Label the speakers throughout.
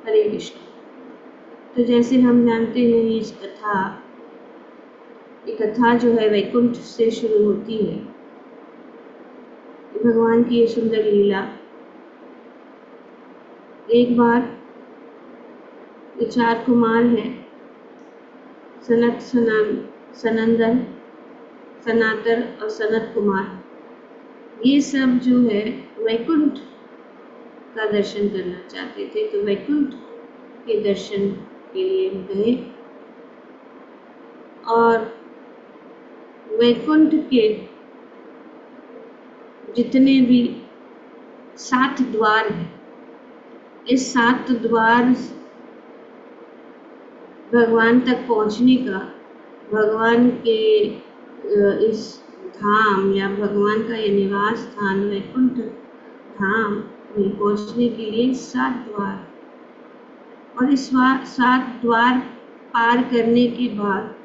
Speaker 1: हरे कृष्ण। तो जैसे हम जानते हैं ये कथा जो है वैकुंठ से शुरू होती है। भगवान की ये सुंदर लीला। एक बार ये 4 कुमार हैं, सनंदन, सनातन और सनत कुमार। ये सब जो है वैकुंठ का दर्शन करना चाहते थे, तो वैकुंठ के दर्शन के लिए गए और वैकुंठ के जितने भी 7 द्वार हैं, इस 7 द्वार भगवान तक पहुंचने का, भगवान के इस धाम या भगवान का ये निवास स्थान वैकुंठ धाम में पहुंचने के लिए 7 द्वार, और इस 7 द्वार पार करने के बाद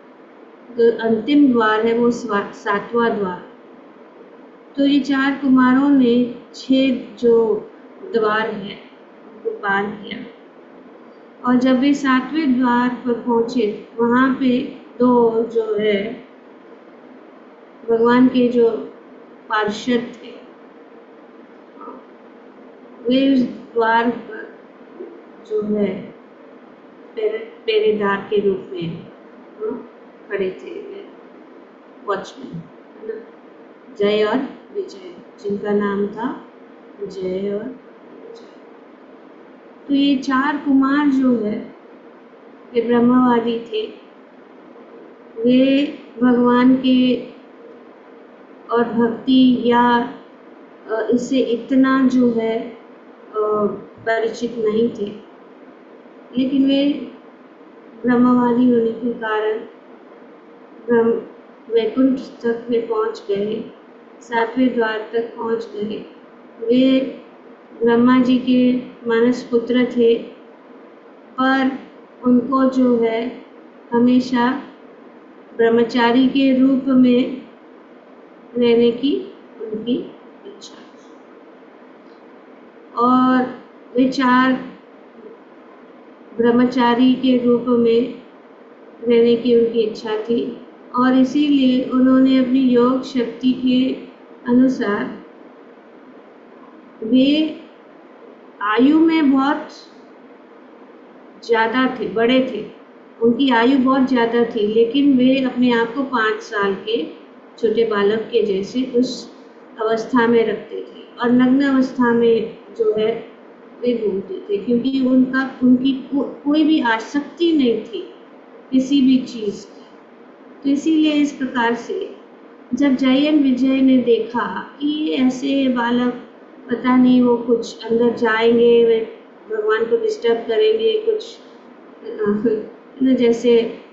Speaker 1: जो अंतिम द्वार है वो 7वां द्वार। तो ये 4 कुमारों ने 6 जो द्वार है उनको पार किया, और जब वे 7वें द्वार पर पहुंचे, वहां पे 2 जो है भगवान के जो पार्षद थे, वे उस द्वार पर जो है पहरेदार के रूप में खड़े थे, वॉचमैन, है ना, जय और विजय, जिनका नाम था जय और विजय। तो ये 4 कुमार जो है वे ब्रह्मवादी थे। वे भगवान के और भक्ति या इससे इतना जो है परिचित नहीं थे, लेकिन वे ब्रह्मवादी होने के कारण वैकुंठ तक वे पहुंच गए, 7वें द्वार तक पहुंच गए। वे ब्रह्मा जी के मानस पुत्र थे, पर उनको जो है हमेशा ब्रह्मचारी के रूप में रहने की उनकी इच्छा, और वे 4 ब्रह्मचारी के रूप में रहने की उनकी इच्छा थी, और इसीलिए उन्होंने अपनी योग शक्ति के अनुसार, वे आयु में बहुत ज़्यादा थे, बड़े थे, उनकी आयु बहुत ज़्यादा थी, लेकिन वे अपने आप को 5 साल के छोटे बालक के जैसे उस अवस्था में रखते थे, और नग्न अवस्था में जो है वे घूमते थे, क्योंकि उनकी कोई भी आसक्ति नहीं थी किसी भी चीज़ की। तो इसीलिए इस प्रकार से जब जय और विजय ने देखा कि ये ऐसे बालक, पता नहीं वो कुछ अंदर जाएंगे, वे भगवान को डिस्टर्ब करेंगे, कुछ जैसे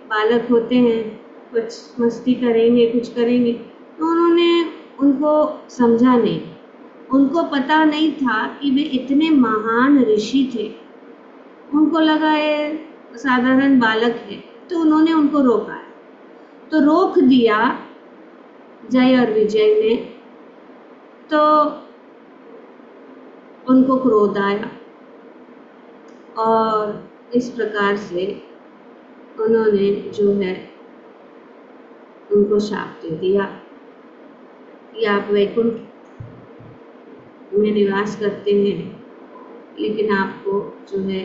Speaker 1: बालक होते हैं, कुछ मस्ती करेंगे, कुछ करेंगे, तो उन्होंने उनको समझा नहीं। उनको पता नहीं था कि वे इतने महान ऋषि थे। उनको लगा ये साधारण बालक है, तो उन्होंने उनको रोका, तो रोक दिया जय और विजय ने। तो उनको क्रोध आया, और इस प्रकार से उन्होंने जो है उनको शाप दे दिया कि आप वैकुंठ में निवास करते हैं, लेकिन आपको जो है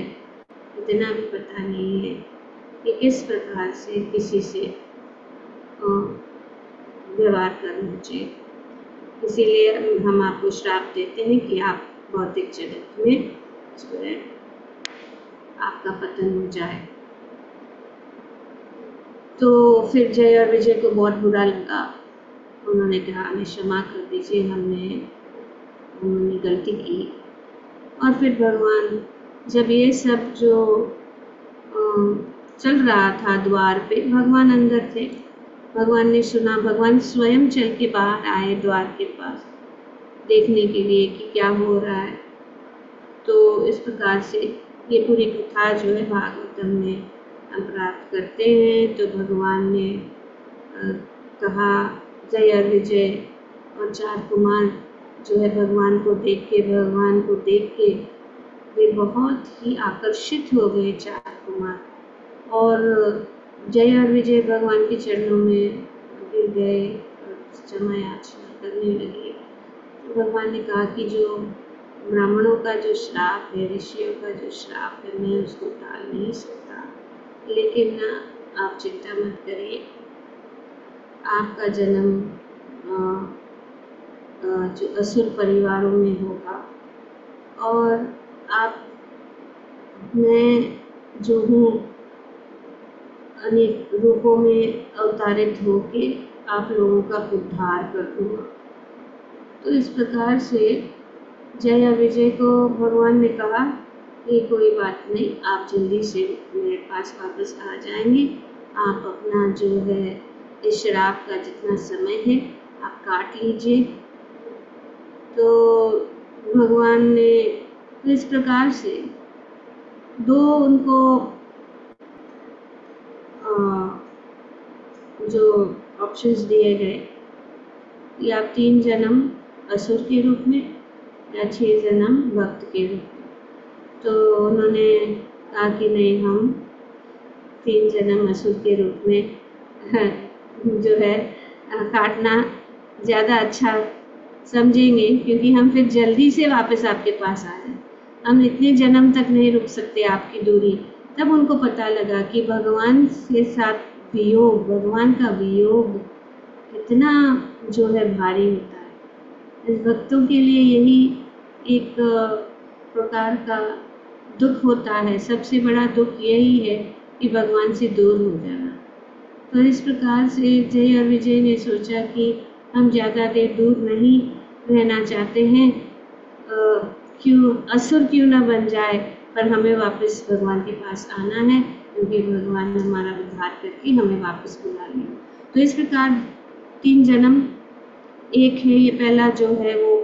Speaker 1: इतना भी पता नहीं है कि किस प्रकार से किसी से व्यवहार करना चाहिए। इसीलिए हम आपको श्राप देते हैं कि आप भौतिक जगत में जो है आपका पतन हो जाए। तो फिर जय और विजय को बहुत बुरा लगा। उन्होंने कहा हमें क्षमा कर दीजिए, उन्होंने गलती की। और फिर भगवान, जब ये सब जो चल रहा था द्वार पे, भगवान अंदर थे, भगवान ने सुना, भगवान स्वयं चल के बाहर आए द्वार के पास देखने के लिए कि क्या हो रहा है। तो इस प्रकार से ये पूरी कथा जो है भागवतम में हम प्राप्त करते हैं। तो भगवान ने कहा, जय और विजय और 4 कुमार जो है भगवान को देख के वे बहुत ही आकर्षित हो गए चार कुमार और जय और विजय भगवान के चरणों में गिर गए और क्षमा याचना करने लगे। तो भगवान ने कहा कि जो ब्राह्मणों का जो श्राप है, ऋषियों का जो श्राप है, मैं उसको टाल नहीं सकता, लेकिन ना आप चिंता मत करिए, आपका जन्म जो असुर परिवारों में होगा और आप मैं जो हूँ अनेक रूपों में अवतारित होके आप लोगों का उद्धार कर दूँगा। तो इस प्रकार से जय और विजय को भगवान ने कहा कि कोई बात नहीं, आप जल्दी से मेरे पास वापस आ जाएंगे, आप अपना जो है इस श्राप का जितना समय है आप काट लीजिए। तो भगवान ने तो इस प्रकार से दो उनको जो ऑप्शंस दिए गए कि आप 3 जन्म असुर के रूप में या 6 जन्म भक्त के रूप में। तो उन्होंने कहा कि नहीं, हम 3 जन्म असुर के रूप में जो है काटना ज़्यादा अच्छा समझेंगे, क्योंकि हम फिर जल्दी से वापस आपके पास आ जाए, हम इतने जन्म तक नहीं रुक सकते आपकी दूरी। तब उनको पता लगा कि भगवान के साथ वियोग, भगवान का वियोग कितना जो है भारी होता है। इस भक्तों के लिए यही एक प्रकार का दुख होता है, सबसे बड़ा दुख यही है कि भगवान से दूर हो जाना। तो इस प्रकार से जय और विजय ने सोचा कि हम ज़्यादा देर दूर नहीं रहना चाहते हैं, क्यों असुर क्यों ना बन जाए, पर हमें वापस भगवान के पास आना है, क्योंकि भगवान हमारा उद्धार करके हमें वापस बुला लिया। तो इस प्रकार 3 जन्म एक है, ये पहला जो है वो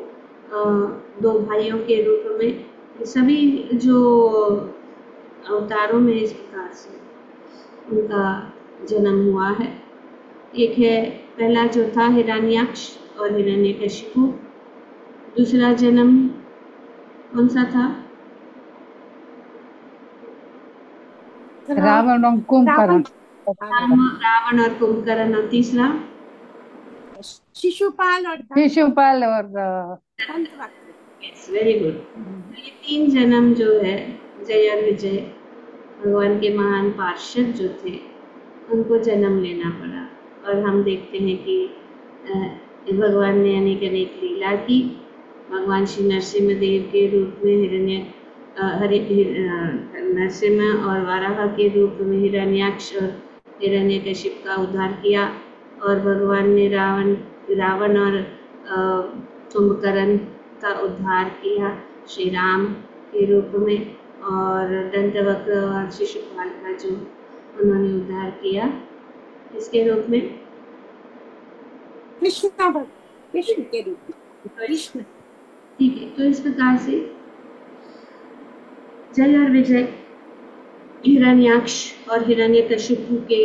Speaker 1: 2 भाइयों के रूप में सभी जो अवतारों में इस प्रकार से उनका जन्म हुआ है। एक है पहला जो था हिरण्याक्ष और हिरण्यकशिपु, दूसरा जन्म कौन सा था?
Speaker 2: रावण और कुंभकर्ण।
Speaker 1: रावण और कुंभकर्ण, और तीसरा
Speaker 3: शिशुपाल और
Speaker 1: वेरी गुड। ये 3 जन्म जो है जय और विजय भगवान के महान पार्षद जो थे उनको जन्म लेना पड़ा। और हम देखते हैं कि भगवान ने अनेक अनेक लीला की। भगवान श्री नरसिम्हा देव के रूप में नरसिम्हा और वाराह के रूप में हिरण्याक्ष और हिरण्यकशिप का उद्धार किया, और भगवान ने रावण और कुंभकर्ण का उद्धार किया श्री राम के रूप में, और दंतवक्र और शिशुपाल का जो उन्होंने उद्धार किया इसके रूप में
Speaker 3: कृष्ण के रूप में कृष्ण।
Speaker 1: ठीक है, तो इस प्रकार से जय और विजय हिरण्याक्ष और हिरण्यकशिपु के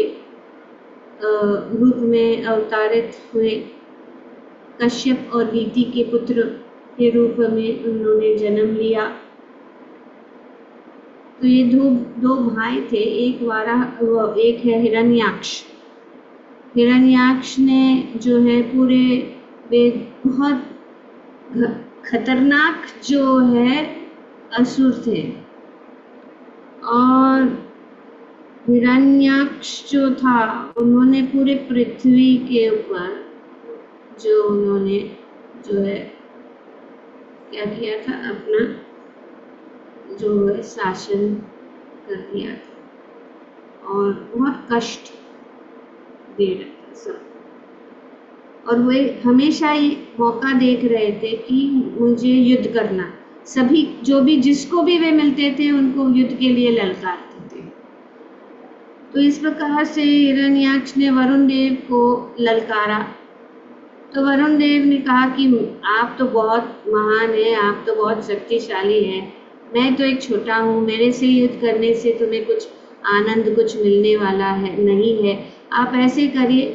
Speaker 1: रूप में अवतारित हुए। कश्यप और नीति के पुत्र के रूप में उन्होंने जन्म लिया। तो ये दो भाई थे, एक है हिरण्याक्ष। हिरण्याक्ष ने जो है पूरे बहुत खतरनाक जो है असुर थे, और हिरण्याक्ष जो था उन्होंने पूरे पृथ्वी के ऊपर जो उन्होंने जो है क्या किया था, अपना जो है शासन कर दिया था और बहुत कष्ट दे रहा था सब। और वे हमेशा ये मौका देख रहे थे कि मुझे युद्ध करना, सभी जो भी जिसको भी वे मिलते थे उनको युद्ध के लिए ललकारते थे। तो इस प्रकार से हिरण्याक्ष ने वरुण देव को ललकारा। तो वरुण देव ने कहा कि आप तो बहुत महान हैं, आप तो बहुत शक्तिशाली हैं, मैं तो एक छोटा हूँ, मेरे से युद्ध करने से तुम्हें कुछ आनंद कुछ मिलने वाला है नहीं है। आप ऐसे करिए,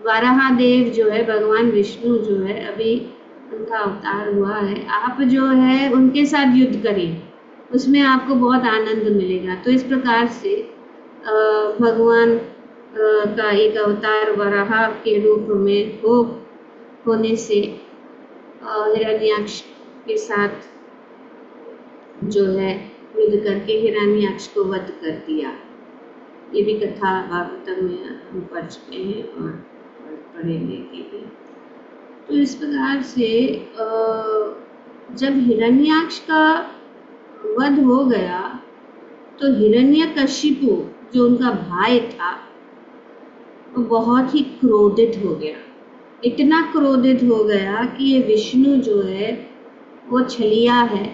Speaker 1: वाराह देव जो है भगवान विष्णु जो है अभी उनका अवतार हुआ है, आप जो है उनके साथ युद्ध करिए, उसमें आपको बहुत आनंद मिलेगा। तो इस प्रकार से भगवान का एक अवतार वराह के रूप में होने से हिरण्याक्ष के साथ जो है युद्ध करके हिरण्याक्ष को वध कर दिया। ये भी कथा भागवतम में हम पढ़ चुके हैं और पढ़ेंगे भी। तो इस प्रकार से जब हिरण्याक्ष का वध हो गया तो हिरण्यकशिपु जो उनका भाई था वो बहुत ही क्रोधित हो गया। इतना क्रोधित हो गया कि ये विष्णु जो है वो छलिया है,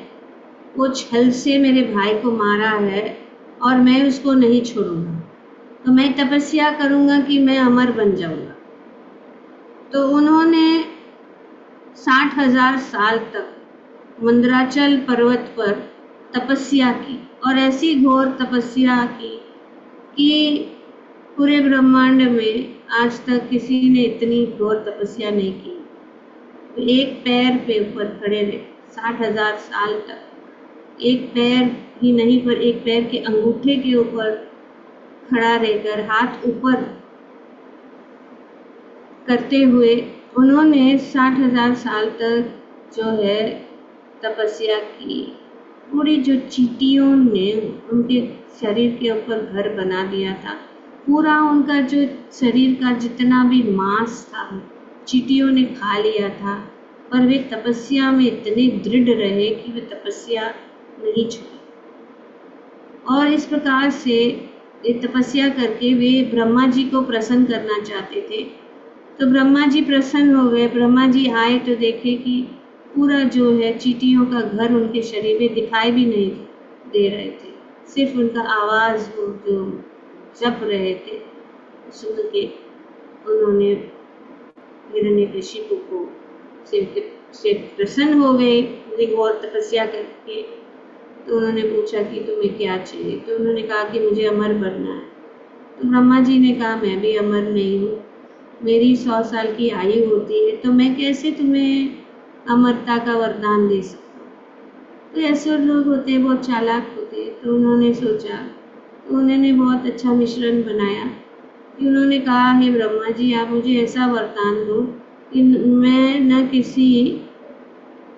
Speaker 1: वो छल से मेरे भाई को मारा है और मैं उसको नहीं छोड़ूंगा, तो मैं तपस्या करूंगा कि मैं अमर बन जाऊंगा। तो उन्होंने 60,000 साल तक मंदराचल पर्वत पर तपस्या की और ऐसी घोर तपस्या की कि पूरे ब्रह्मांड में आज तक किसी ने इतनी घोर तपस्या नहीं की। तो एक पैर पे ऊपर खड़े रहे 60,000 साल तक, एक पैर ही नहीं पर एक पैर के अंगूठे के ऊपर खड़ा रहकर हाथ ऊपर करते हुए उन्होंने 60,000 साल तक जो है तपस्या की। पूरी जो चींटियों ने उनके शरीर के ऊपर घर बना दिया था, पूरा उनका जो शरीर का जितना भी मांस था चींटियों ने खा लिया था, पर वे तपस्या में इतने दृढ़ रहे कि वे तपस्या नहीं छोड़ी। और इस प्रकार से ये तपस्या करके वे ब्रह्मा जी को प्रसन्न करना चाहते थे। तो ब्रह्मा जी प्रसन्न हो गए। ब्रह्मा जी आए तो देखे कि पूरा जो है चींटियों का घर उनके शरीर में दिखाई भी नहीं दे रहे थे, सिर्फ उनका आवाज़ जो जप रहे थे सुन के उन्होंने हिरण्यकशिपु को से प्रसन्न हो गए और तपस्या करके। तो उन्होंने पूछा कि तुम्हें क्या चाहिए? तो उन्होंने कहा कि मुझे अमर बनना है। तो ब्रह्मा जी ने कहा मैं भी अमर नहीं हूँ, मेरी 100 साल की आयु होती है, तो मैं कैसे तुम्हें अमरता का वरदान दे सकता हूँ। तो ऐसे लोग होते हैं, बहुत चालाक होते हैं। तो उन्होंने सोचा, तो उन्होंने बहुत अच्छा मिश्रण बनाया कि उन्होंने कहा हे ब्रह्मा जी, आप मुझे ऐसा वरदान दो कि मैं न किसी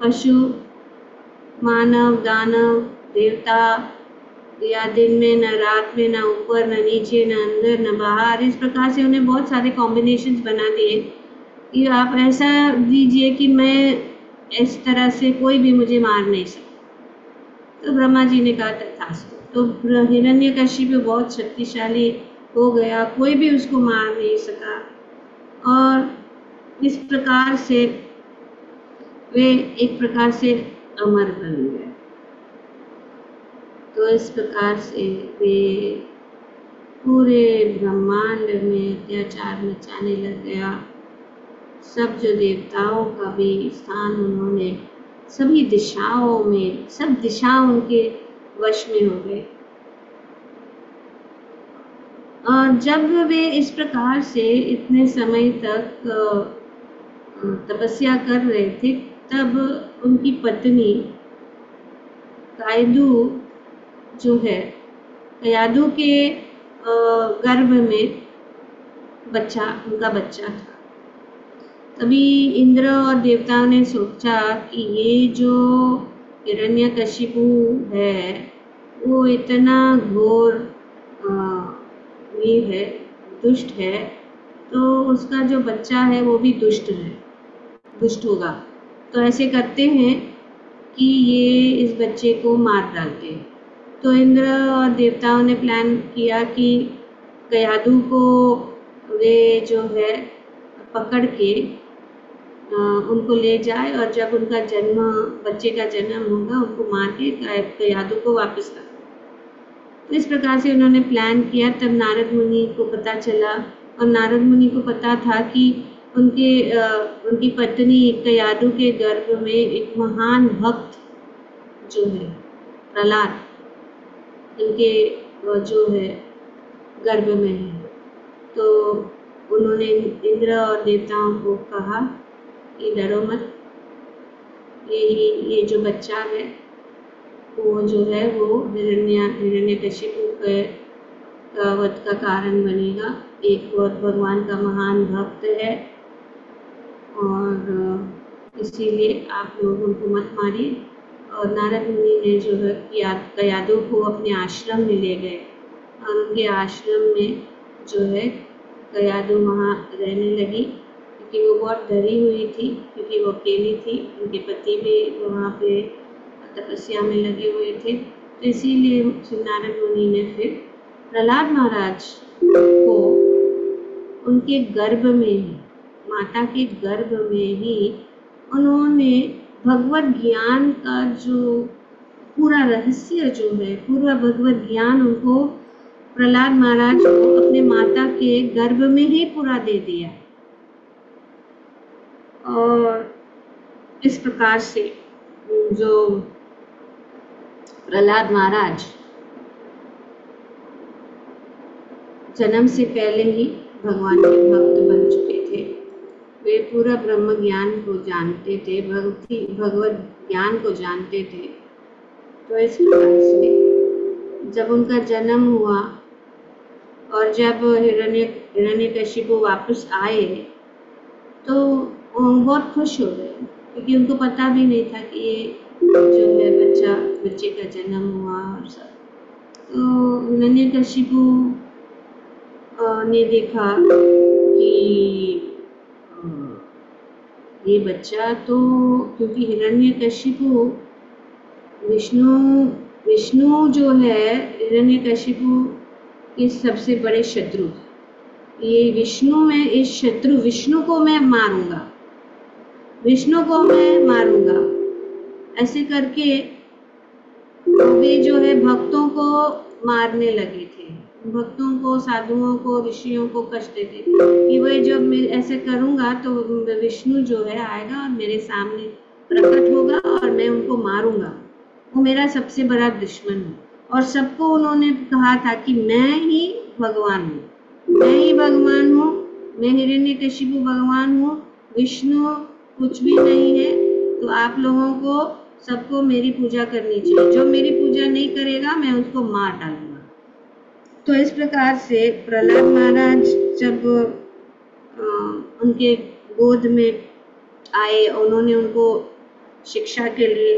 Speaker 1: पशु, मानव, दानव, देवता या दिन में न रात में, न ऊपर न नीचे, न अंदर न बाहर, इस प्रकार से उन्हें बहुत सारे कॉम्बिनेशंस बना दिए कि आप ऐसा दीजिए कि मैं इस तरह से कोई भी मुझे मार नहीं सकता। तो ब्रह्मा जी ने कहा तथास्तु। तो हिरण्यकशिपु बहुत शक्तिशाली हो गया, कोई भी उसको मार नहीं सका और इस प्रकार से वे एक प्रकार से अमर बन गए। तो इस प्रकार से वे पूरे ब्रह्मांड में अत्याचार मचाने लग गया। सब जो देवताओं का भी स्थान उन्होंने सभी दिशाओं में, सब दिशा उनके वश में हो गए। और जब वे इस प्रकार से इतने समय तक तपस्या कर रहे थे, तब उनकी पत्नी कायदु जो है, कयादु के गर्भ में उनका बच्चा था। तभी इंद्र और देवताओं ने सोचा कि ये जो हिरण्यकशिपु है वो इतना घोर ये है, दुष्ट है, तो उसका जो बच्चा है वो भी दुष्ट होगा। तो ऐसे करते हैं कि ये इस बच्चे को मार डालते हैं। तो इंद्र और देवताओं ने प्लान किया कि कयादु को वे जो है पकड़ के उनको ले जाए और जब उनका बच्चे का जन्म होगा उनको मार के कयादु को वापस ला। तो इस प्रकार से उन्होंने प्लान किया। तब नारद मुनि को पता चला और नारद मुनि को पता था कि उनकी पत्नी कयादु के गर्भ में एक महान भक्त जो है प्रहलाद, उनके जो है गर्भ में है। तो उन्होंने इंद्र और देवताओं को कहा कि डरो मत, ये जो बच्चा है वो जो है वो हिरण्यकशिपु के वध का कारण बनेगा। एक और भगवान का महान भक्त है और इसीलिए आप लोग उनको मत मारिए। और नारद मुनि ने जो है कयादु को अपने आश्रम में ले गए और उनके आश्रम में जो है कयादु वहाँ रहने लगी, क्योंकि वो बहुत डरी हुई थी, क्योंकि वो अकेली थी, उनके पति भी वहाँ पे तपस्या में लगे हुए थे। तो इसीलिए श्री नारद मुनि ने फिर प्रहलाद महाराज को उनके गर्भ में ही, माता के गर्भ में ही उन्होंने भगवत ज्ञान का जो पूरा रहस्य जो है, पूरा भगवत ज्ञान उनको प्रहलाद महाराज को अपने माता के गर्भ में ही पूरा दे दिया। और इस प्रकार से जो प्रहलाद महाराज जन्म से पहले ही भगवान के भक्त बन चुके थे, वे पूरा ब्रह्म ज्ञान को जानते थे, भगवत ज्ञान को जानते थे। तो इस प्रकार से जब उनका जन्म हुआ और जब हिरण्यकशिपु वापस आए तो वो बहुत खुश हो गए, क्योंकि उनको पता भी नहीं था कि ये जो है बच्चे का जन्म हुआ और सब। तो हिरण्यकशिपु ने देखा कि ये बच्चा तो, क्योंकि हिरण्यकशिपु विष्णु जो है हिरण्यकशिपु के सबसे बड़े शत्रु, ये विष्णु को मैं मारूंगा, ऐसे करके वे जो है भक्तों को मारने लगे थे, भक्तों को, साधुओं को, ऋषियों को कष्ट देते कि वह जब मैं ऐसे करूंगा तो विष्णु जो है आएगा और मेरे सामने प्रकट होगा और मैं उनको मारूंगा, वो मेरा सबसे बड़ा दुश्मन है। और सबको उन्होंने कहा था कि मैं ही भगवान हूँ, मैं हिरण्यकशिपु भगवान हूँ, विष्णु कुछ भी नहीं है। तो आप लोगों को सबको मेरी पूजा करनी चाहिए, जो मेरी पूजा नहीं करेगा मैं उसको मार डालूंगा। तो इस प्रकार से प्रहलाद महाराज जब उनके गोद में आए, उन्होंने उनको शिक्षा के लिए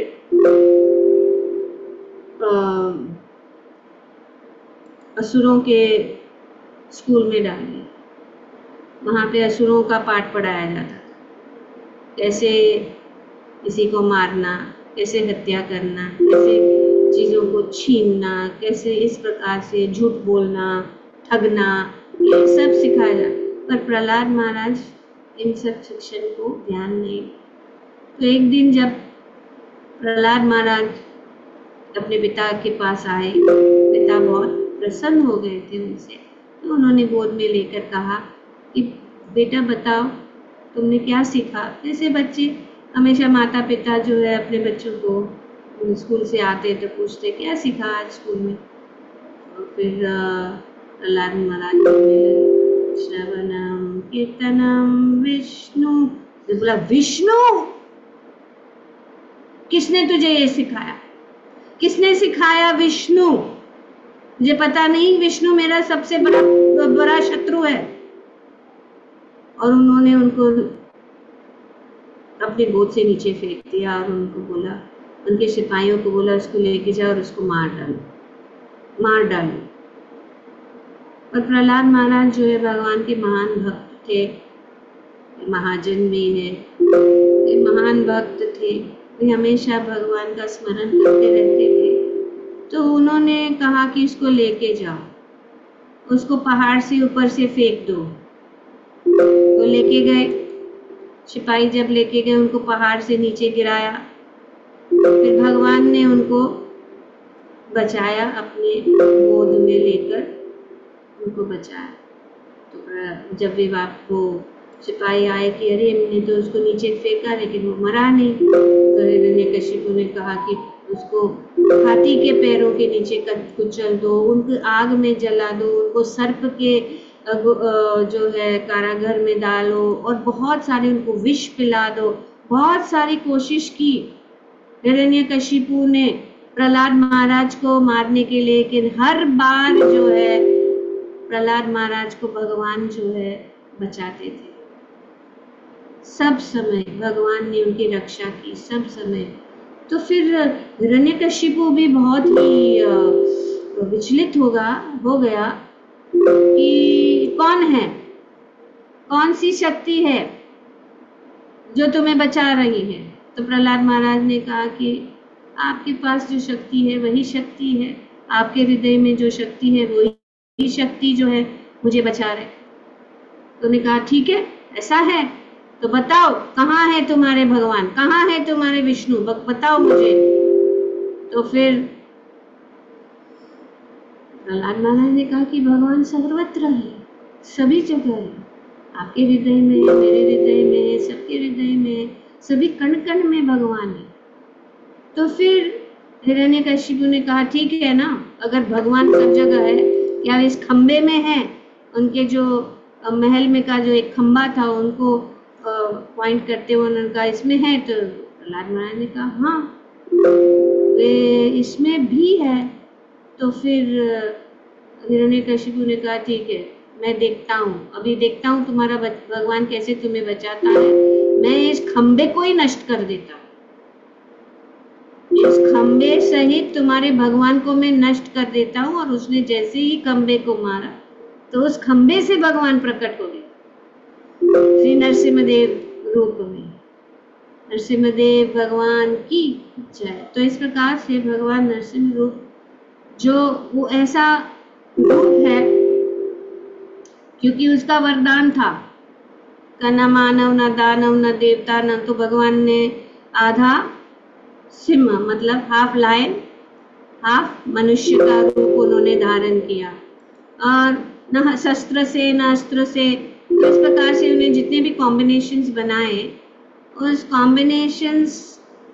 Speaker 1: असुरों के स्कूल में डाल दिया। वहाँ पे असुरों का पाठ पढ़ाया जाता था, कैसे किसी को मारना, कैसे हत्या करना, कैसे चीज़ों को छीनना, कैसे इस प्रकार से झूठ बोलना, ठगना, ये सब सिखाया जाता। पर प्रहलाद महाराज इन सब शिक्षण को ध्यान नहीं। तो एक दिन जब प्रहलाद महाराज अपने पिता के पास आए, पिता बहुत प्रसन्न हो गए थे उनसे, तो उन्होंने गोद में लेकर कहा कि बेटा बताओ तुमने क्या सीखा। जैसे बच्चे हमेशा माता पिता जो है अपने बच्चों को स्कूल से आते तो पूछते क्या सीखा आज स्कूल में। और फिर प्रहलाद महाराज बोलने लगे श्रवणम कीर्तनम विष्णु। बोला विष्णु, किसने तुझे ये सिखाया, किसने सिखाया विष्णु? मुझे पता नहीं, विष्णु मेरा सबसे बड़ा शत्रु है। और उन्होंने उनको अपने गोद से नीचे फेंक दिया और उनको बोला, उनके सिपाहियों को बोला उसको लेके जाओ और उसको मार डालो। और प्रहलाद महाराज जो है भगवान के महान भक्त थे, महाजन भी है, महान भक्त थे, वे हमेशा भगवान का स्मरण करते रहते थे। तो उन्होंने कहा कि इसको लेके जाओ, उसको पहाड़ से ऊपर से फेंक दो। तो लेके गए, सिपाही जब लेके गए उनको पहाड़ से नीचे गिराया, फिर भगवान ने उनको बचाया, अपने गोद में लेकर उनको बचाया। तो जब वे आपको सिपाही आए कि अरे मैंने तो उसको नीचे फेंका लेकिन वो मरा नहीं, तो हिरण्यकशिपु ने कहा कि उसको हाथी के पैरों के नीचे कुचल दो, उनको आग में जला दो, उनको सर्प के जो है कारागार में डालो और बहुत सारे उनको विष पिला दो। बहुत सारी कोशिश की हिरण्यकशिपु ने, प्रहलाद महाराज को मारने के लिए, लेकिन हर बार जो है प्रहलाद महाराज को भगवान जो है बचाते थे। सब समय भगवान ने उनकी रक्षा की, सब समय। तो फिर हिरण्यकशिपु भी बहुत ही विचलित हो गया कि कौन है, कौन सी शक्ति है जो तुम्हें बचा रही है। तो प्रहलाद महाराज ने कहा कि आपके पास जो शक्ति है वही शक्ति है, आपके हृदय में जो शक्ति है वही शक्ति जो है मुझे बचा रहे। तो उन्होंने कहा ठीक है, ऐसा है तो बताओ कहाँ है तुम्हारे भगवान, कहाँ है तुम्हारे विष्णु, बताओ मुझे। तो फिर प्रहलाद महाराज ने कहा कि भगवान सर्वत्र है, सभी जगह है, आपके हृदय में है, मेरे हृदय में है, सबके हृदय में है, सभी कण कण में भगवान है। तो फिर हिरण्यकशिपु ने कहा ठीक है ना, अगर भगवान सब जगह है, क्या इस खंबे में है? उनके जो महल में का जो एक खंबा था उनको पॉइंट करते हुए उन्होंने कहा इसमें है। तो प्रहलाद महाराज ने कहा हाँ वे इसमें भी है। तो फिर हिरण्यकशिपु ने कहा ठीक है, मैं देखता हूँ, अभी देखता हूँ तुम्हारा भगवान कैसे तुम्हें बचाता है, मैं इस खंबे को ही नष्ट कर देता हूँ, इस खंबे सहित तुम्हारे भगवान को मैं नष्ट कर देता हूँ। और उसने जैसे ही खंबे को मारा तो उस खंबे से भगवान प्रकट हो गए श्री नरसिम्हदेव रूप में। नरसिम्हदेव भगवान की जय। तो इस प्रकार से भगवान नरसिम्ह रूप जो वो ऐसा रूप है क्योंकि उसका वरदान था का न मानव न दानव न देवता न, तो भगवान ने आधा सिंह मतलब हाफ लायन हाफ मनुष्य का रूप उन्होंने धारण किया, और न शस्त्र से न अस्त्र से। तो इस प्रकार से उन्हें जितने भी कॉम्बिनेशंस बनाए, उस कॉम्बिनेशंस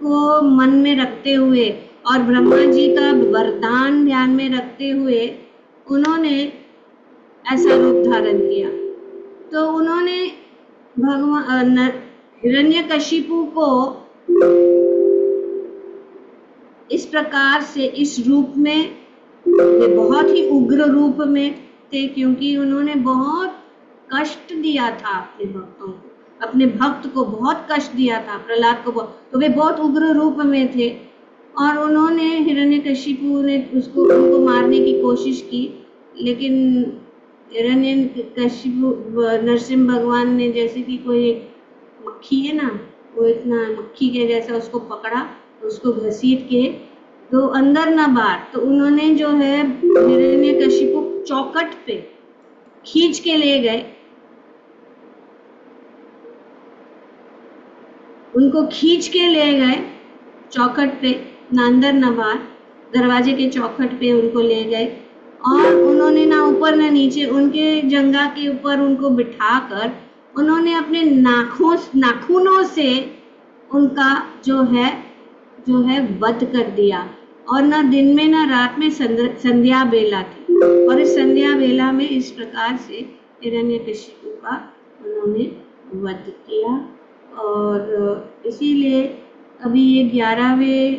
Speaker 1: को मन में रखते हुए और ब्रह्मा जी का वरदान ध्यान में रखते हुए उन्होंने ऐसा रूप धारण किया। तो उन्होंने भगवान हिरण्यकशिपु को इस प्रकार से इस रूप में, वे बहुत ही उग्र रूप में थे क्योंकि उन्होंने बहुत कष्ट दिया था अपने भक्तों को, अपने भक्त को बहुत कष्ट दिया था, प्रहलाद को बहुत। तो वे बहुत उग्र रूप में थे और उन्होंने हिरण्यकशिपु ने उनको मारने की कोशिश की, लेकिन हिरण्यकशिपु नरसिम्ह भगवान ने जैसे कि कोई एक मक्खी है ना, वो इतना मक्खी के जैसा उसको पकड़ा, उसको घसीट के तो अंदर ना बाहर। तो उन्होंने जो है हिरण्यकशिपु चौखट पे खींच के ले गए, उनको खींच के ले गए चौखट पे, ना अंदर ना बाहर, दरवाजे के चौखट पे उनको ले गए और उन्होंने ना ऊपर ना नीचे, उनके जंगा के ऊपर उनको बिठाकर उन्होंने अपने नाखूनों से उनका जो है वध कर दिया। और ना दिन में ना रात में संध्या बेला थी, और इस संध्या बेला में इस प्रकार से हिरण्यकशिपु का उन्होंने वध किया। और इसीलिए अभी ये 11 मई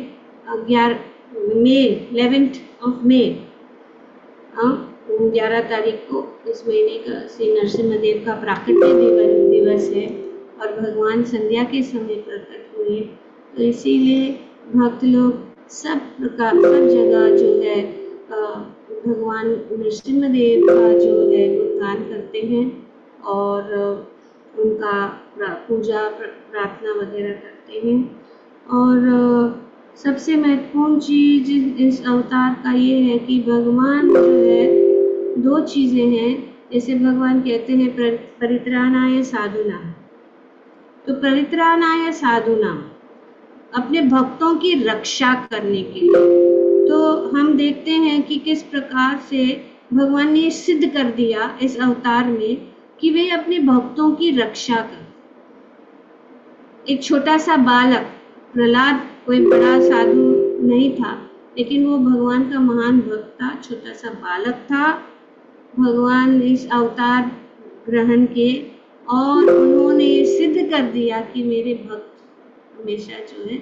Speaker 1: 11 तारीख को इस महीने का श्री नरसिम्हदेव का प्राकट्य दिवस है और भगवान संध्या के समय प्रकट हुए। तो इसीलिए भक्त लोग सब जगह जो है भगवान नरसिम्हदेव का जो है गुणगान करते हैं और उनका पूजा प्रार्थना वगैरह करते हैं। और सबसे महत्वपूर्ण चीज इस अवतार का ये है कि भगवान जो है 2 चीजें हैं, जैसे भगवान कहते हैं परित्राणाय साधुनाम। तो परित्राणाय साधुनाम अपने भक्तों की रक्षा करने के लिए। तो हम देखते हैं कि किस प्रकार से भगवान ने सिद्ध कर दिया इस अवतार में कि वे अपने भक्तों की रक्षा कर। एक छोटा सा बालक प्रहलाद कोई बड़ा साधु नहीं था, लेकिन वो भगवान का महान भक्त था, छोटा सा बालक था। भगवान इस अवतार ग्रहण के और उन्होंने सिद्ध कर दिया कि मेरे भक्त हमेशा जो है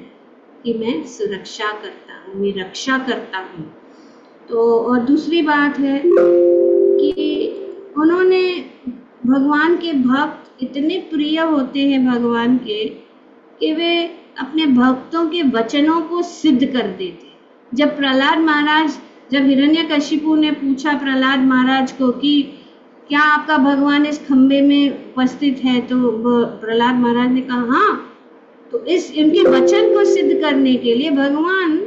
Speaker 1: कि मैं सुरक्षा करता हूँ, मैं रक्षा करता हूँ। तो और दूसरी बात है कि उन्होंने भगवान के भक्त इतने प्रिय होते हैं भगवान के कि वे अपने भक्तों के वचनों को सिद्ध कर देते। जब प्रहलाद महाराज, जब हिरण्यकशिपु ने पूछा प्रहलाद महाराज को कि क्या आपका भगवान इस खंबे में उपस्थित है, तो प्रहलाद महाराज ने कहा हाँ। तो इस इनके वचन को सिद्ध करने के लिए भगवान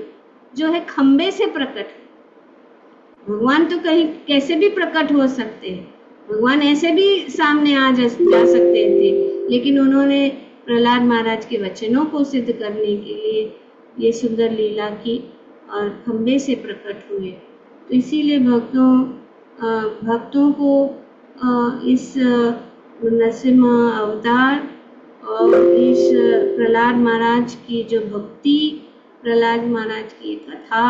Speaker 1: जो है खंबे से प्रकट है। भगवान तो कहीं कैसे भी प्रकट हो सकते हैं, भगवान ऐसे भी सामने आ जा सकते थे, लेकिन उन्होंने प्रहलाद महाराज के वचनों को सिद्ध करने के लिए ये सुंदर लीला की और खंबे से प्रकट हुए। तो इसीलिए भक्तों को इस नरसिंह अवतार और इस प्रहलाद महाराज की जो भक्ति, प्रहलाद महाराज की कथा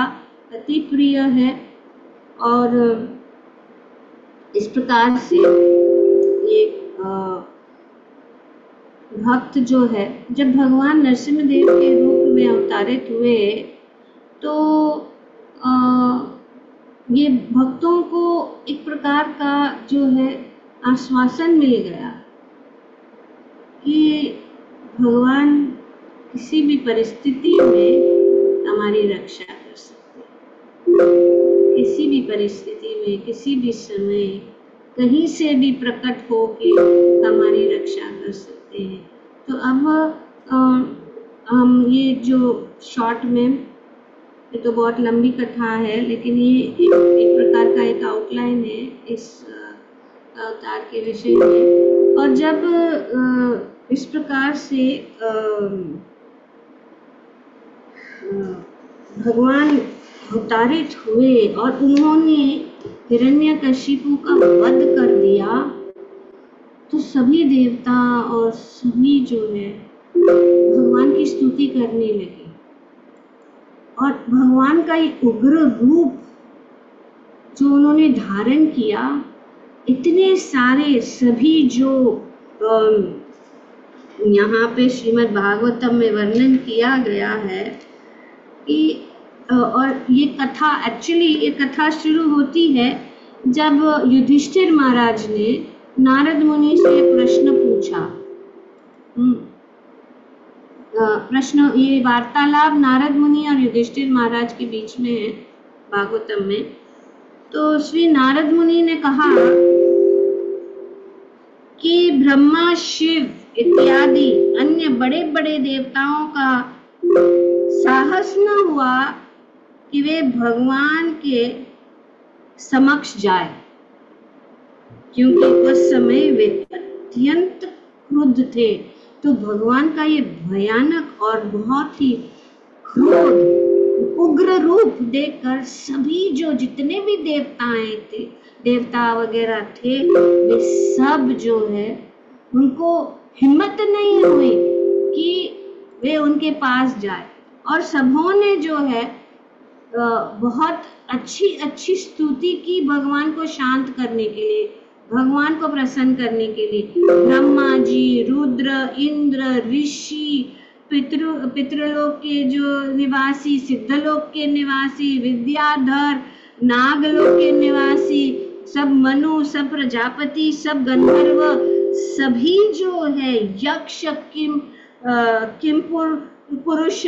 Speaker 1: अति प्रिय है। और इस प्रकार से ये भक्त जो है, जब भगवान नरसिंह देव के रूप में अवतारित हुए तो ये भक्तों को एक प्रकार का जो है आश्वासन मिल गया कि भगवान किसी भी परिस्थिति में हमारी रक्षा कर सकते हैं, किसी भी परिस्थिति में, किसी भी समय, कहीं से भी प्रकट हो के हमारी रक्षा कर सकते हैं। तो अब हम ये जो शॉर्ट में, ये तो बहुत लंबी कथा है, लेकिन ये एक प्रकार का एक आउटलाइन है इस अवतार के विषय में। और जब इस प्रकार से भगवान अवतारित हुए और उन्होंने हिरण्यकशिपु का वध कर दिया, तो सभी देवता और सभी जो है भगवान की स्तुति करने लगे। और भगवान का ये उग्र रूप जो उन्होंने धारण किया, इतने सारे सभी जो यहाँ पे श्रीमद् भागवतम में वर्णन किया गया है कि और ये कथा एक्चुअली, ये कथा शुरू होती है जब युधिष्ठिर महाराज ने नारद मुनि से प्रश्न पूछा। प्रश्न, ये वार्तालाप नारद मुनि और युधिष्ठिर महाराज के बीच में है भागवतम में। तो श्री नारद मुनि ने कहा कि ब्रह्मा, शिव इत्यादि अन्य बड़े बड़े देवताओं का साहस न हुआ कि वे भगवान के समक्ष जाए, क्योंकि उस समय वे अत्यंत क्रुद्ध थे। तो भगवान का ये भयानक और बहुत ही क्रोध, उग्र रूप देखकर सभी जो जितने भी देवताएं थे, देवता वगैरह थे, वे सब जो है उनको हिम्मत नहीं हुई कि वे उनके पास जाए। और सबों ने जो है बहुत अच्छी स्तुति की भगवान को शांत करने के लिए, भगवान को प्रसन्न करने के लिए। ब्रह्मा जी, रुद्र, इंद्र, ऋषि, पितृलोक के जो निवासी, सिद्धलोक के निवासी, विद्याधर, नागलोक के निवासी, सब मनु, सब प्रजापति, सब गंधर्व, सभी जो है यक्ष, किम पुरुष,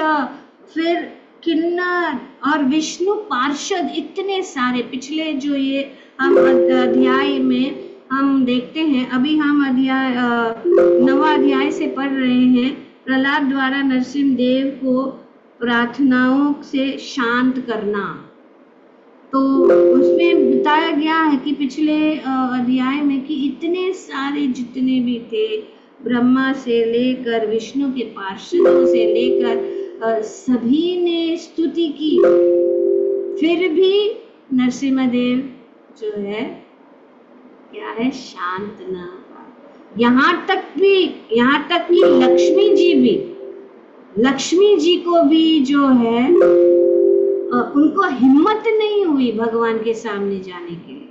Speaker 1: फिर किन्नर और विष्णु पार्षद, इतने सारे पिछले जो ये हम अध्याय में हम देखते हैं। अभी हम अध्याय 9वां अध्याय से पढ़ रहे हैं। प्रहलाद द्वारा नरसिंह देव को प्रार्थनाओं से शांत करना, तो उसमें बताया गया है कि पिछले अध्याय में कि इतने सारे जितने भी थे, ब्रह्मा से लेकर विष्णु के पार्षदों से लेकर सभी ने स्तुति की, फिर भी नरसिम्हदेव जो है क्या है, शांत न हुआ। यहाँ तक कि लक्ष्मी जी को भी जो है उनको हिम्मत नहीं हुई भगवान के सामने जाने के लिए।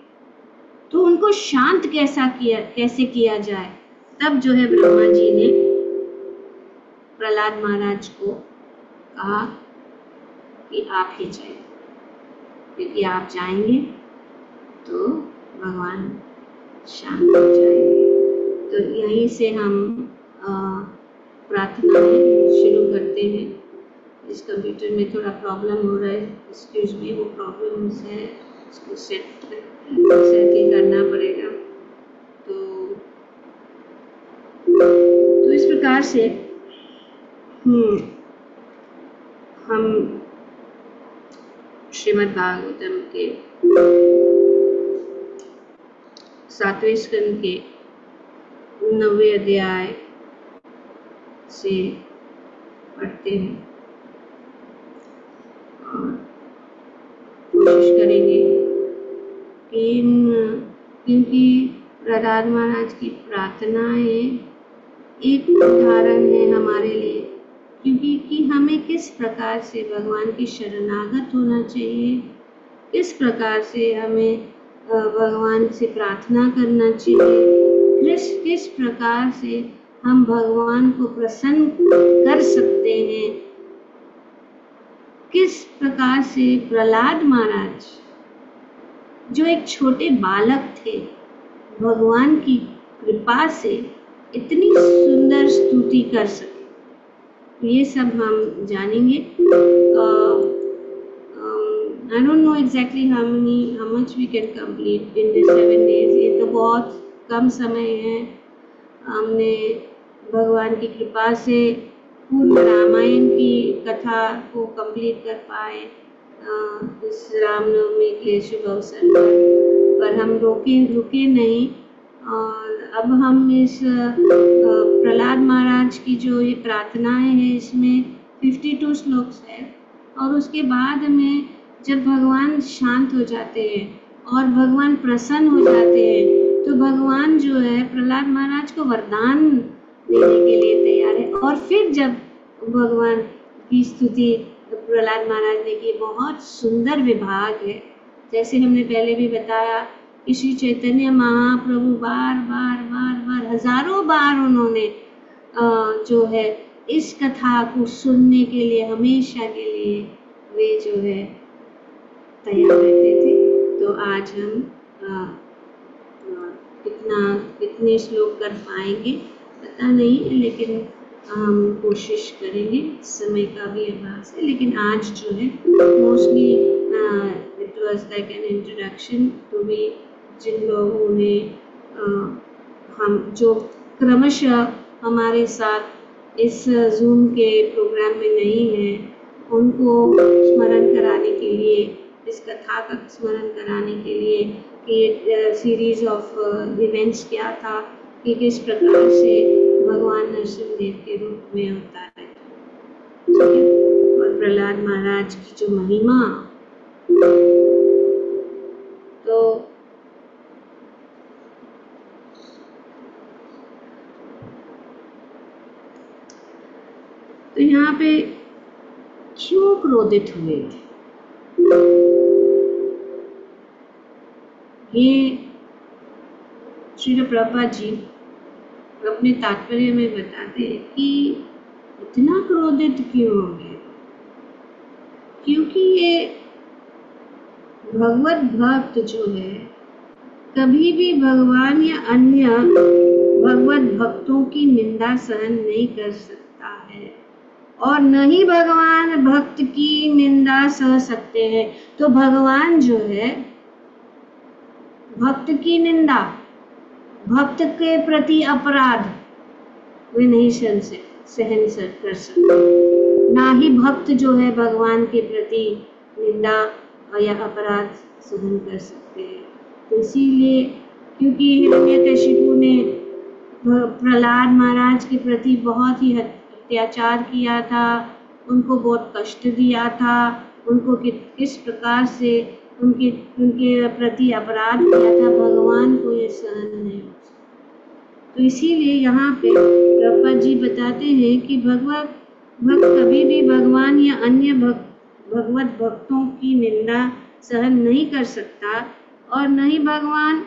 Speaker 1: तो उनको शांत कैसे किया जाए। तब जो है ब्रह्मा जी ने प्रहलाद महाराज को कहा कि आप ही जाइए, क्योंकि आप जाएंगे तो भगवान शांत हो जाएंगे। तो यहीं से हम प्रार्थनाएं शुरू करते हैं। इस कंप्यूटर में थोड़ा प्रॉब्लम हो रहा है, एक्सक्यूज मी, वो प्रॉब्लम्स है, इसको सेट ही करना पड़ेगा। तो इस प्रकार से हम श्रीमद् भागवतम के 7वें स्कंद के 9वें अध्याय से पढ़ते हैं और कोशिश करेंगे कि क्योंकि प्रहलाद महाराज की प्रार्थनाएं एक उदाहरण है हमारे लिए, क्योंकि कि हमें किस प्रकार से भगवान की शरणागत होना चाहिए, किस प्रकार से हमें भगवान से प्रार्थना करना चाहिए, किस प्रकार से हम भगवान को प्रसन्न कर सकते हैं, किस प्रकार से प्रहलाद महाराज जो एक छोटे बालक थे भगवान की कृपा से इतनी सुंदर स्तुति कर सके। ये सब हम जानेंगे। I don't know exactly how much we can complete in this 7 days। ये तो बहुत कम समय है। हमने भगवान की कृपा से पूर्ण रामायण की कथा को कंप्लीट कर पाए इस रामनवमी के शुभ अवसर पर हम रुके नहीं। और अब हम इस प्रहलाद महाराज की जो ये प्रार्थनाएं हैं, इसमें 52 श्लोक है और उसके बाद में जब भगवान शांत हो जाते हैं और भगवान प्रसन्न हो जाते हैं तो भगवान जो है प्रहलाद महाराज को वरदान देने के लिए तैयार है। और फिर जब भगवान की स्तुति प्रहलाद महाराज ने की, बहुत सुंदर विभाग है। जैसे हमने पहले भी बताया कि श्री चैतन्य महाप्रभु बार हजारों बार उन्होंने जो है इस कथा को सुनने के लिए हमेशा के लिए वे जो है तैयार रहते थे। तो आज हम कितने श्लोक कर पाएंगे पता नहीं, लेकिन हम कोशिश करेंगे। समय का भी अभाव है, लेकिन आज जो है mostly it was like an introduction to be, जिन लोगों ने हम जो क्रमशः हमारे साथ इस जूम के प्रोग्राम में नहीं है, उनको स्मरण कराने के लिए, इस कथा का स्मरण कराने के लिए कि सीरीज ऑफ इवेंट्स क्या था, कि किस प्रकार से भगवान नरसिंहदेव के रूप में अवतार है, ठीक है। और प्रहलाद महाराज की जो महिमा, तो यहाँ पे क्यों क्रोधित हुए थे, ये श्रील प्रभुपाद जी अपने तात्पर्य में बताते हैं कि इतना क्रोधित क्यों हो गए, क्योंकि ये भगवत भक्त जो है कभी भी भगवान या अन्य भगवत भक्तों की निंदा सहन नहीं कर सकता है और न ही भगवान भक्त की निंदा सह सकते हैं। तो भगवान जो है भक्त की निंदा, भक्त के प्रति अपराध वे नहीं सहन कर सकते, ना ही भक्त जो है भगवान के प्रति निंदा या अपराध सहन कर सकते हैं। तो इसीलिए क्योंकि हिरण्यकशिपु ने प्रहलाद महाराज के प्रति बहुत ही अत्याचार किया था, उनको बहुत कष्ट दिया था, उनको किस प्रकार से उनके प्रति अपराध किया था, भगवान को ये सहन नहीं हो सकता। तो इसीलिए यहाँ पे प्रभुपाद जी बताते हैं कि भगवत भक्त कभी भी भगवान या अन्य भगवत भक्तों की निंदा सहन नहीं कर सकता और न ही भगवान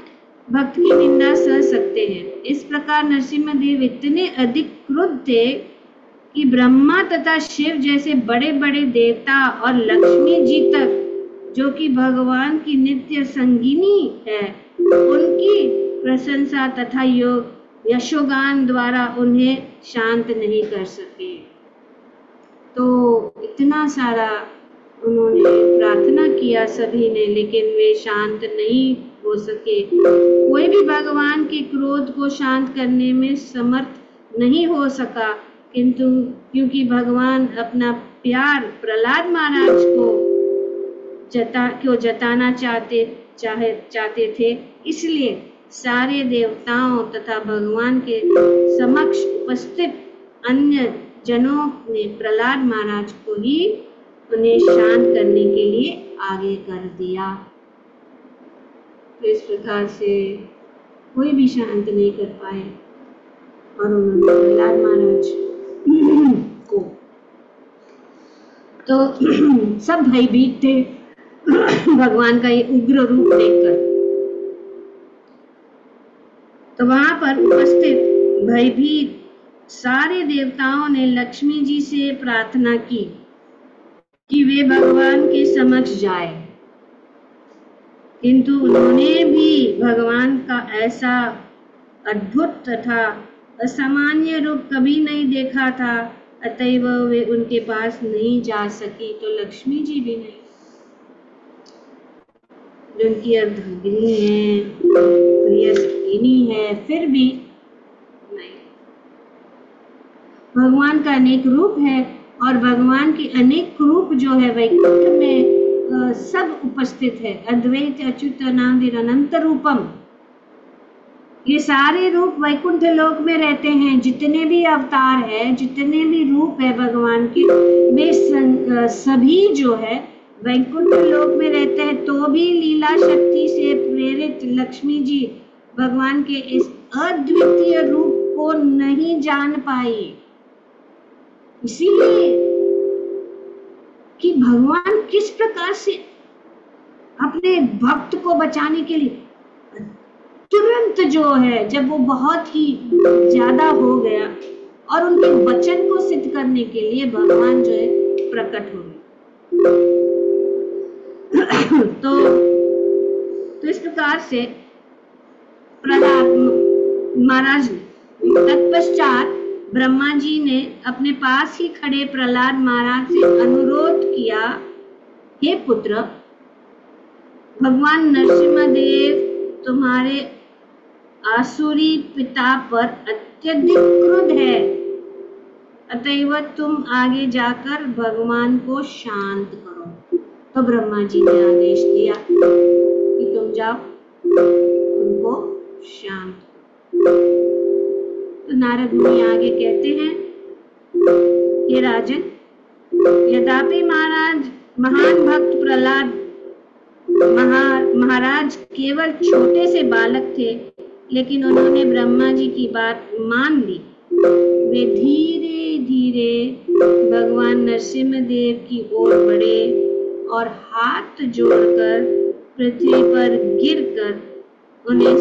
Speaker 1: भक्त की निंदा सह सकते हैं। इस प्रकार नरसिम्हा देव इतने अधिक क्रुद्ध थे कि ब्रह्मा तथा शिव जैसे बड़े बड़े देवता और लक्ष्मी जी तक, जो कि भगवान की नित्य संगिनी है, उनकी प्रशंसा तथा योग यशोगान द्वारा उन्हें शांत नहीं कर सके। तो इतना सारा उन्होंने प्रार्थना किया सभी ने, लेकिन वे शांत नहीं हो सके। कोई भी भगवान के क्रोध को शांत करने में समर्थ नहीं हो सका, किंतु क्योंकि भगवान अपना प्यार प्रहलाद महाराज को जताना चाहते थे, इसलिए सारे देवताओं तथा भगवान के समक्ष उपस्थित अन्य जनों ने प्रहलाद महाराज को ही उन्हें शांत करने के लिए आगे कर दिया। तो इस प्रकार से कोई भी शांत नहीं कर पाए और उन्होंने प्रहलाद महाराज को, तो सब भयभीत थे भगवान का ये उग्र रूप देखकर। तो वहां पर उपस्थित भयभीत सारे देवताओं ने लक्ष्मी जी से प्रार्थना की कि वे भगवान के समक्ष जाए, किंतु उन्होंने भी भगवान का ऐसा अद्भुत तथा असामान्य रूप कभी नहीं देखा था, अतएव वे उनके पास नहीं जा सकी। तो लक्ष्मी जी भी नहीं, जो उनकी अर्धांगिनी है, प्रिय सखिनी है, फिर भी नहीं। भगवान का अनेक रूप है और भगवान के अनेक रूप जो है वैकुंठ में सब उपस्थित है। अद्वैत अच्युत अनादिर अनंत रूपम, ये सारे रूप वैकुंठ लोक में रहते हैं। जितने भी अवतार है, जितने भी रूप है भगवान के, वे सभी जो है वैकुंठ लोक में रहते हैं। तो भी लीला शक्ति से प्रेरित लक्ष्मी जी भगवान के इस अद्वितीय रूप को नहीं जान पाई, इसीलिए कि भगवान किस प्रकार से अपने भक्त को बचाने के लिए तुरंत जो है, जब वो बहुत ही ज्यादा हो गया और उनके वचन को सिद्ध करने के लिए भगवान जो है प्रकट हो गए। तो इस प्रकार से प्रहलाद महाराज ने, तत्पश्चात ब्रह्मा जी ने अपने पास ही खड़े प्रहलाद महाराज से अनुरोध किया, हे पुत्र, भगवान नरसिम्हदेव तुम्हारे आसुरी पिता पर अत्यधिक क्रुद्ध है, अतएव तुम आगे जाकर भगवान को शांत करो। तो ब्रह्मा जी ने आदेश दिया कि तुम जाओ उनको शांत करो। तो नारद मुनि आगे कहते हैं, हे राजन, यद्यपि महान भक्त प्रहलाद महाराज केवल छोटे से बालक थे, लेकिन उन्होंने ब्रह्मा जी की बात मान ली। वे धीरे धीरे भगवान नरसिम्हदेव की ओर बढ़े और हाथ जोड़कर पृथ्वी पर गिरकर उन्हें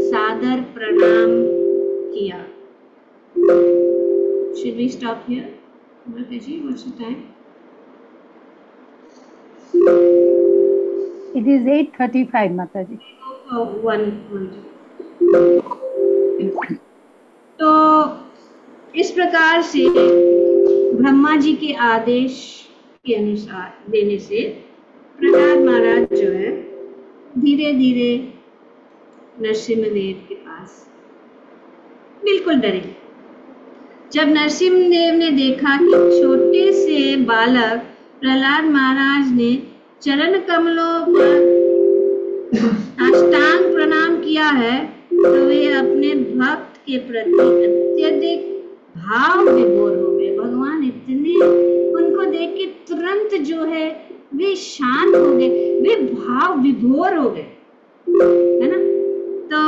Speaker 1: सादर प्रणाम किया। Should we stop here? Mataji, what's the time?
Speaker 3: It is 8:35, Mataji.
Speaker 1: One. तो इस प्रकार से ब्रह्मा जी के आदेश के अनुसार देने से प्रहलाद महाराज जो है धीरे धीरे नरसिम्हदेव के पास बिल्कुल डरे। जब नरसिम्हदेव ने देखा कि छोटे से बालक प्रहलाद महाराज ने चरण कमलों पर साष्टांग प्रणाम किया है, तो वे अपने भक्त के प्रति अत्यधिक भाव विभोर हो गए। भगवान इतने, उनको देख के तुरंत जो है वे शांत हो गए, वे भाव विभोर हो गए, है ना। तो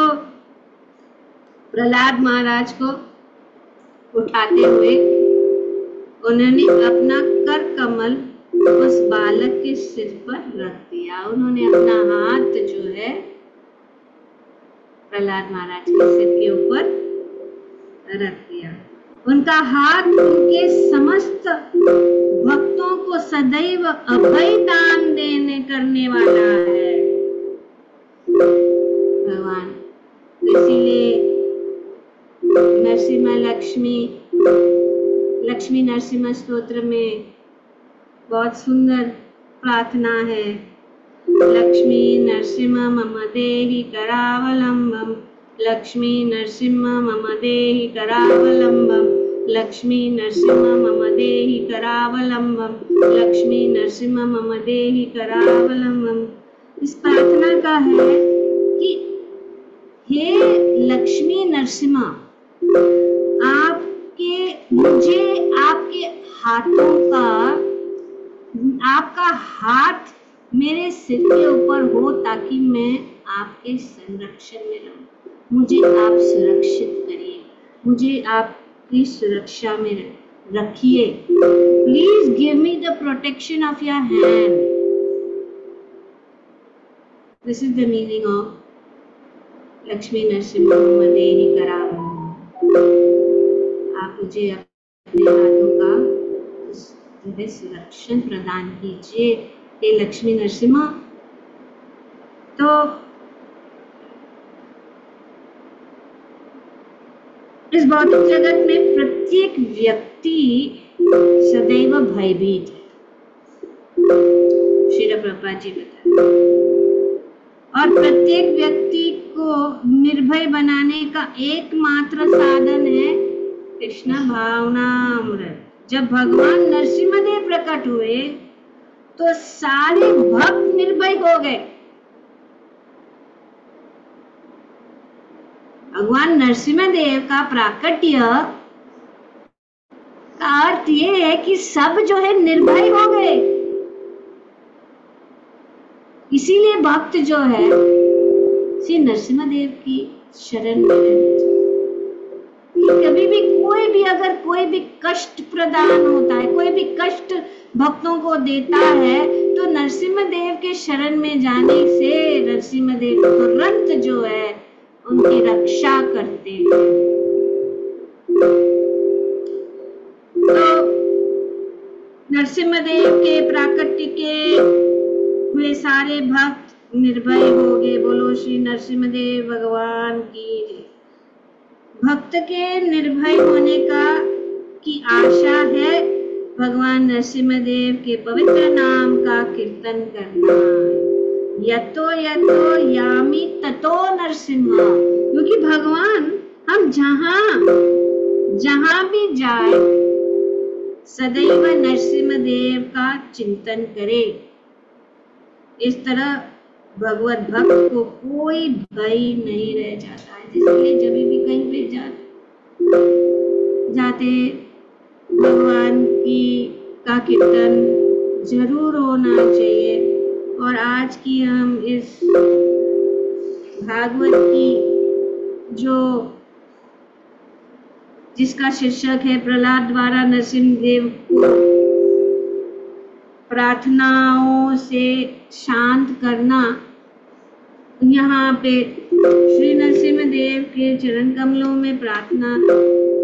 Speaker 1: प्रहलाद महाराज को उठाते हुए उन्होंने अपना कर कमल उस बालक के सिर पर रख दिया। उन्होंने अपना हाथ जो है प्रहलाद महाराज के सिर के ऊपर रख दिया। उनका हाथ उनके समस्त भक्तों को सदैव अभय दान देने करने वाला है भगवान। इसीलिए नरसिम्हा लक्ष्मी नरसिम्हा स्तोत्र में बहुत सुंदर प्रार्थना है। लक्ष्मी नरसिम्हा मम देहि करावलंबम, लक्ष्मी नरसिम्हा मम देहि करावलंबम, लक्ष्मी नरसिम्हा मम देहि करावलंबम, लक्ष्मी नरसिम्हा मम देहि करावलंबम। इस प्रार्थना का है कि हे लक्ष्मी नरसिम्हा, मुझे आपके हाथों का, आपका हाथ मेरे सिर के ऊपर हो ताकि मैं आपके संरक्षण में रहूं। मुझे आप सुरक्षित करिए, मुझे आपकी सुरक्षा में रखिए। Please give me the protection of your hand. This is the meaning of Lakshmi Narasimha मम देहि करावलंबम। आप मुझे अपने हाथों का संरक्षण प्रदान कीजिए हे लक्ष्मी नरसिम्हा। तो इस भौतिक जगत में प्रत्येक व्यक्ति सदैव भयभीत है, श्रील प्रभुपाद जी बताते। और प्रत्येक व्यक्ति को निर्भय बनाने का एकमात्र साधन है कृष्ण भावनामृत। जब भगवान नरसिम्हदेव प्रकट हुए तो सारे भक्त निर्भय हो गए। भगवान नरसिम्हदेव का प्राकट्य का अर्थ ये है कि सब जो है निर्भय हो गए। इसीलिए भक्त जो है श्री नरसिम्हदेव की शरण में रहना चाहिए। कभी भी कोई भी कष्ट प्रदान होता है, कोई भी कष्ट भक्तों को देता है, तो नरसिम्हदेव के शरण में जाने से नरसिम्हदेव तुरंत जो है उनकी रक्षा करते हैं। तो नरसिम्हदेव के प्राकट्य के हुए सारे भक्त निर्भय हो गए। बोलो श्री नरसिम्हदेव भगवान की। भक्त के निर्भय होने की आशा है भगवान नरसिम्हदेव के पवित्र नाम का कीर्तन करना। यतो यतो यामि ततो नरसिम्हा, क्योंकि भगवान हम जहां भी जाए सदैव नरसिम्हदेव का चिंतन करे। इस तरह भगवत भक्त को कोई भय नहीं रह जाता है। इसलिए जब भी कहीं पे जाते भगवान का कीर्तन जरूर होना चाहिए। और आज की हम इस भागवत की जिसका शीर्षक है प्रहलाद द्वारा नरसिम्हदेव को प्रार्थनाओं से शांत करना, यहाँ पे श्री नरसिम्हदेव के चरण कमलों में प्रार्थना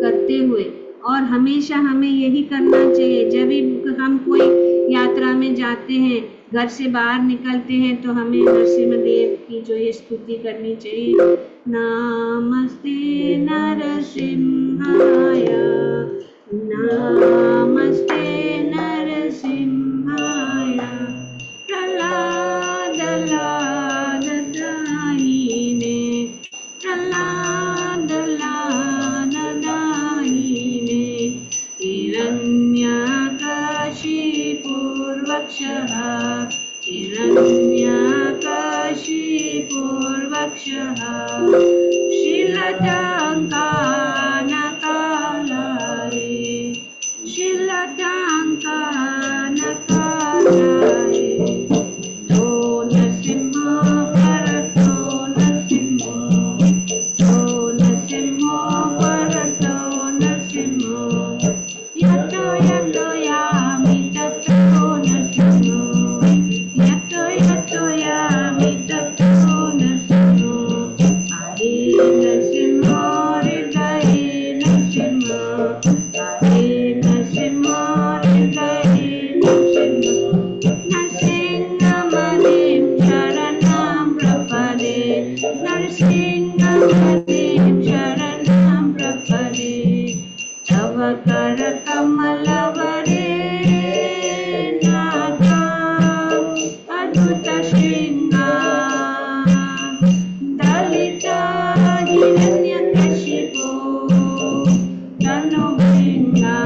Speaker 1: करते हुए, और हमेशा हमें यही करना चाहिए जब भी हम कोई यात्रा में जाते हैं, घर से बाहर निकलते हैं, तो हमें नरसिम्हदेव की जो ये स्तुति करनी चाहिए। नमस्ते नरसिम्हाय, नमस्ते नरसिम्हाय, प्रहलाद लाददायिने, प्रहलाद लाददायिने, हिरण्यकशिपूर्वक्षः, हिरण्यकशिपूर्वक्षः, शीलटाङ्कानकालये, शीलटाङ्कानकालये। Hare नृसिंहपतिं शरणं प्रपदे तव करकमलवरे नाथा अद्भुतशृङ्गा दलिता हिरण्यकशिपो तनुभृङ्गा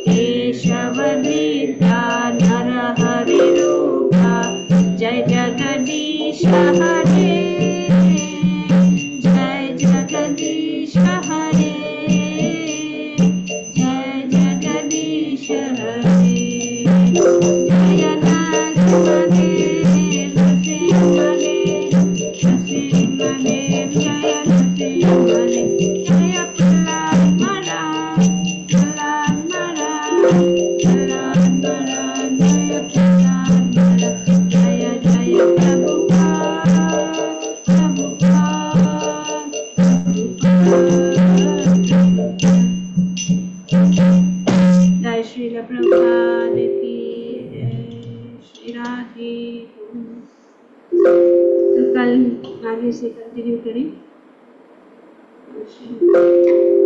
Speaker 1: केशवधृता नरहरिरूपा जय जगदीश हरे जय जगदीश हरे जय जगदीश हरे जय नरसिंहदेव नृसिंहदेव नृसिंहदेव जय नृसिंहदेव जय प्रहलाद महाराज प्रहलाद महाराज प्रहलाद महाराज जय प्रहलाद महाराज जय जय प्रभुपाद प्रभुपाद जय श्रील प्रभुपाद की जय श्री राधे। तो कल आगे से कंटिन्यू करें।